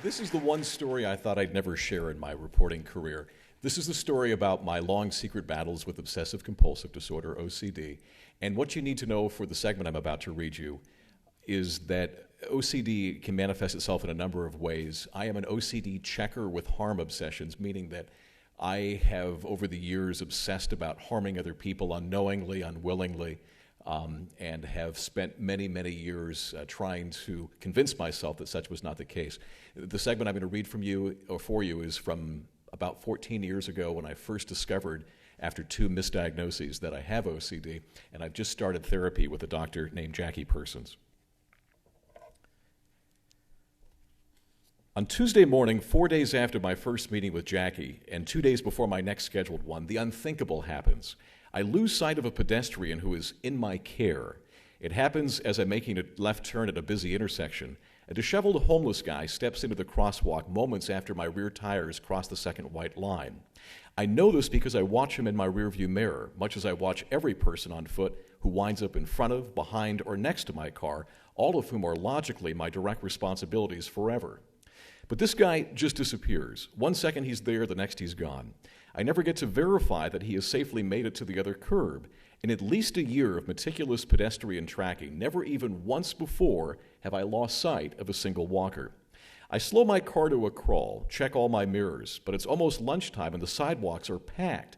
This is the one story I thought I'd never share in my reporting career. This is a story about my long secret battles with obsessive compulsive disorder, OCD. And what you need to know for the segment I'm about to read you is that OCD can manifest itself in a number of ways. I am an OCD checker with harm obsessions, meaning that I have over the years obsessed about harming other people unknowingly, unwillingly, and have spent many, many years trying to convince myself that such was not the case. The segment I'm going to read from you or for you is from about 14 years ago when I first discovered, after 2 misdiagnoses, that I have OCD, and I've just started therapy with a doctor named Jackie Persons. On Tuesday morning, 4 days after my first meeting with Jackie, and 2 days before my next scheduled one, the unthinkable happens. I lose sight of a pedestrian who is in my care. It happens as I'm making a left turn at a busy intersection. A disheveled homeless guy steps into the crosswalk moments after my rear tires cross the second white line. I know this because I watch him in my rearview mirror, much as I watch every person on foot who winds up in front of, behind, or next to my car, all of whom are logically my direct responsibilities forever. But this guy just disappears. 1 second he's there, the next he's gone. I never get to verify that he has safely made it to the other curb. In at least a year of meticulous pedestrian tracking, never even once before have I lost sight of a single walker. I slow my car to a crawl, check all my mirrors, but it's almost lunchtime and the sidewalks are packed.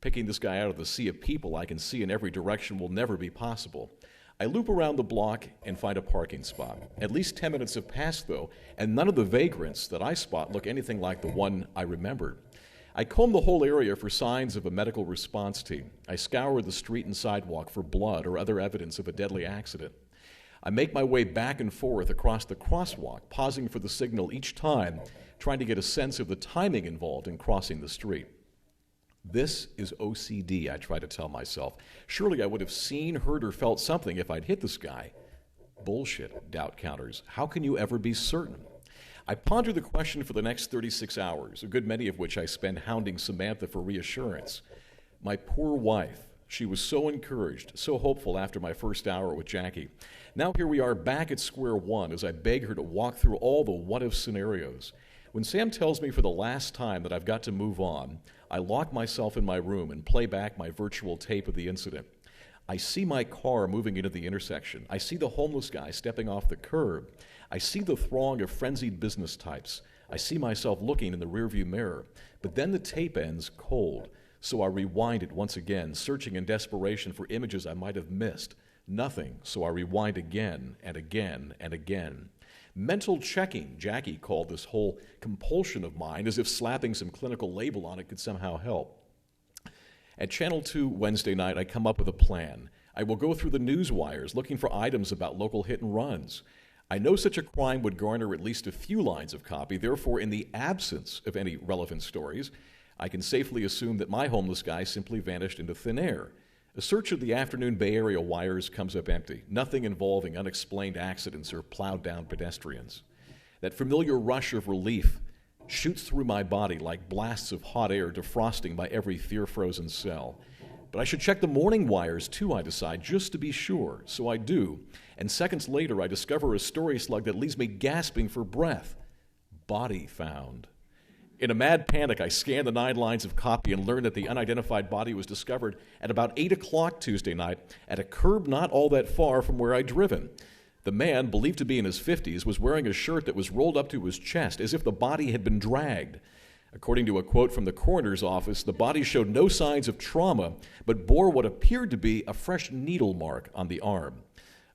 Picking this guy out of the sea of people I can see in every direction will never be possible. I loop around the block and find a parking spot. At least 10 minutes have passed, though, and none of the vagrants that I spot look anything like the one I remembered. I comb the whole area for signs of a medical response team. I scour the street and sidewalk for blood or other evidence of a deadly accident. I make my way back and forth across the crosswalk, pausing for the signal each time, trying to get a sense of the timing involved in crossing the street. This is OCD, I try to tell myself. Surely I would have seen, heard, or felt something if I'd hit this guy. Bullshit, doubt counters. How can you ever be certain? I ponder the question for the next 36 hours, a good many of which I spend hounding Samantha for reassurance. My poor wife. She was so encouraged, so hopeful after my first hour with Jackie. Now here we are back at square one as I beg her to walk through all the what-if scenarios. When Sam tells me for the last time that I've got to move on, I lock myself in my room and play back my virtual tape of the incident. I see my car moving into the intersection. I see the homeless guy stepping off the curb. I see the throng of frenzied business types. I see myself looking in the rearview mirror. But then the tape ends cold, so I rewind it once again, searching in desperation for images I might have missed. Nothing, so I rewind again and again and again. Mental checking, Jackie called this whole compulsion of mine, as if slapping some clinical label on it could somehow help. At Channel 2 Wednesday night, I come up with a plan. I will go through the news wires looking for items about local hit and runs. I know such a crime would garner at least a few lines of copy. Therefore, in the absence of any relevant stories, I can safely assume that my homeless guy simply vanished into thin air. A search of the afternoon Bay Area wires comes up empty, nothing involving unexplained accidents or plowed down pedestrians. That familiar rush of relief shoots through my body like blasts of hot air defrosting my every fear-frozen cell. But I should check the morning wires too, I decide, just to be sure. So I do, and seconds later I discover a story slug that leaves me gasping for breath. Body found. In a mad panic, I scan the 9 lines of copy and learn that the unidentified body was discovered at about 8 o'clock Tuesday night at a curb not all that far from where I'd driven. The man, believed to be in his 50s, was wearing a shirt that was rolled up to his chest as if the body had been dragged. According to a quote from the coroner's office, the body showed no signs of trauma, but bore what appeared to be a fresh needle mark on the arm.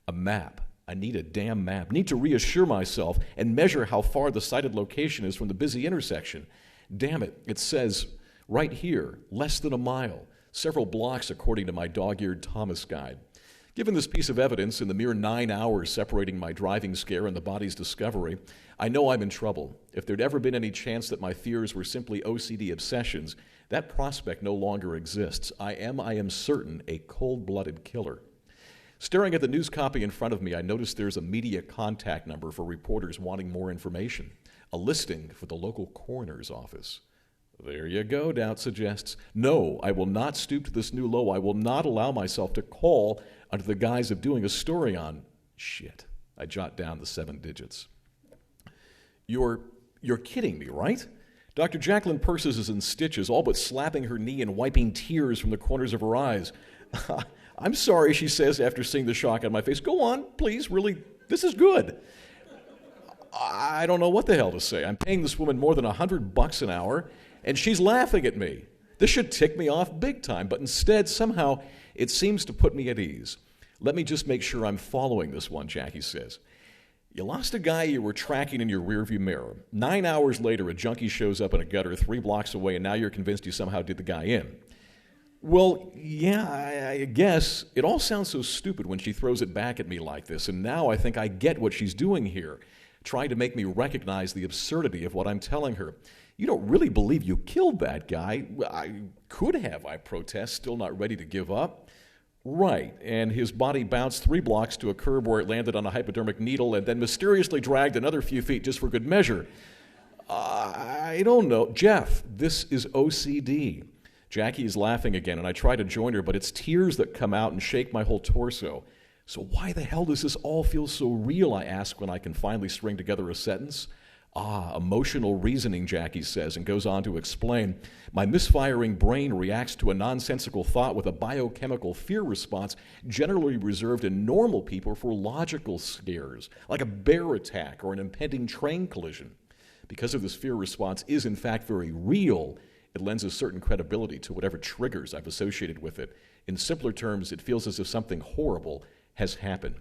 A map. I need a damn map. Need to reassure myself and measure how far the cited location is from the busy intersection. Damn it, it says right here, less than a mile, several blocks according to my dog-eared Thomas guide. Given this piece of evidence in the mere 9 hours separating my driving scare and the body's discovery, I know I'm in trouble. If there'd ever been any chance that my fears were simply OCD obsessions, that prospect no longer exists. I am certain, a cold-blooded killer. Staring at the news copy in front of me, I notice there's a media contact number for reporters wanting more information, a listing for the local coroner's office. There you go, doubt suggests. No, I will not stoop to this new low. I will not allow myself to call under the guise of doing a story on shit. I jot down the 7 digits. Your You're kidding me, right? Dr. Jacqueline Persis is in stitches, all but slapping her knee and wiping tears from the corners of her eyes. I'm sorry, she says after seeing the shock on my face. Go on, please, really, this is good. I don't know what the hell to say. I'm paying this woman more than $100 an hour, and she's laughing at me. This should tick me off big time, but instead, somehow, it seems to put me at ease. Let me just make sure I'm following this one, Jackie says. You lost a guy you were tracking in your rearview mirror. 9 hours later, a junkie shows up in a gutter 3 blocks away, and now you're convinced you somehow did the guy in. Well, yeah, I guess. It all sounds so stupid when she throws it back at me like this, and now I think I get what she's doing here, trying to make me recognize the absurdity of what I'm telling her. You don't really believe you killed that guy? I could have, I protest, still not ready to give up. Right, and his body bounced 3 blocks to a curb where it landed on a hypodermic needle and then mysteriously dragged another few feet just for good measure. I don't know. Jeff, this is OCD. Jackie is laughing again, and I try to join her, but it's tears that come out and shake my whole torso. So why the hell does this all feel so real, I ask when I can finally string together a sentence. Emotional reasoning, Jackie says, and goes on to explain. My misfiring brain reacts to a nonsensical thought with a biochemical fear response generally reserved in normal people for logical scares, like a bear attack or an impending train collision. Because of this fear response is in fact very real, it lends a certain credibility to whatever triggers I've associated with it. In simpler terms, it feels as if something horrible has happened.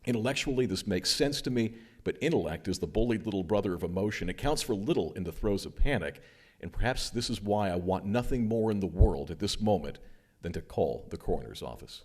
Intellectually, this makes sense to me, but intellect is the bullied little brother of emotion. It counts for little in the throes of panic, and perhaps this is why I want nothing more in the world at this moment than to call the coroner's office.